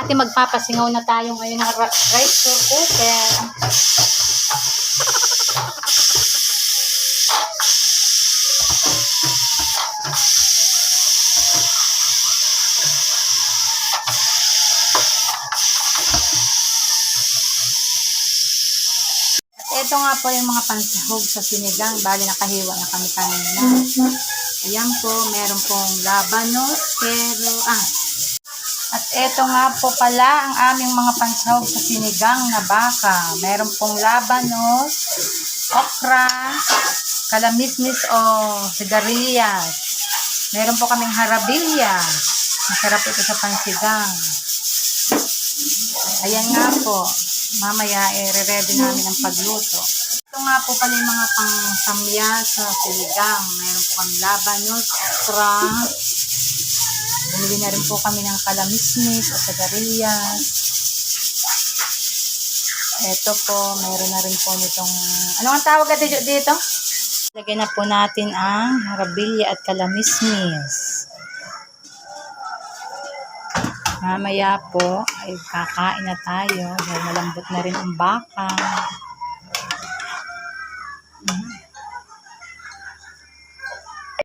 natin, magpapasingaw na tayo ngayon ng rice cooker. Ito nga po yung mga pansahog sa sinigang. Bali, nakahiwa na kami kanina. Ayan po, meron pong labanos, pero, At ito nga po pala ang aming mga pansahog sa sinigang na baka. Meron pong labanos, okra, kalamismis o sigarilyas. Meron po kaming harabilya. Masarap ito sa pansigang. Ayan nga po. Mamaya, re-ready namin ang pagluto. Ito nga po pala yung mga pang-samya sa sinigang. Meron po kami labanos, okra. Bumili na rin po kami ng kalamismis o sigarilyas. Ito po, meron na rin po nitong... Ano ang tawag natin dito? Lagyan na po natin ang harabilya at kalamismis. Mamaya po ay kakain na tayo dahil malambot na rin ang baka.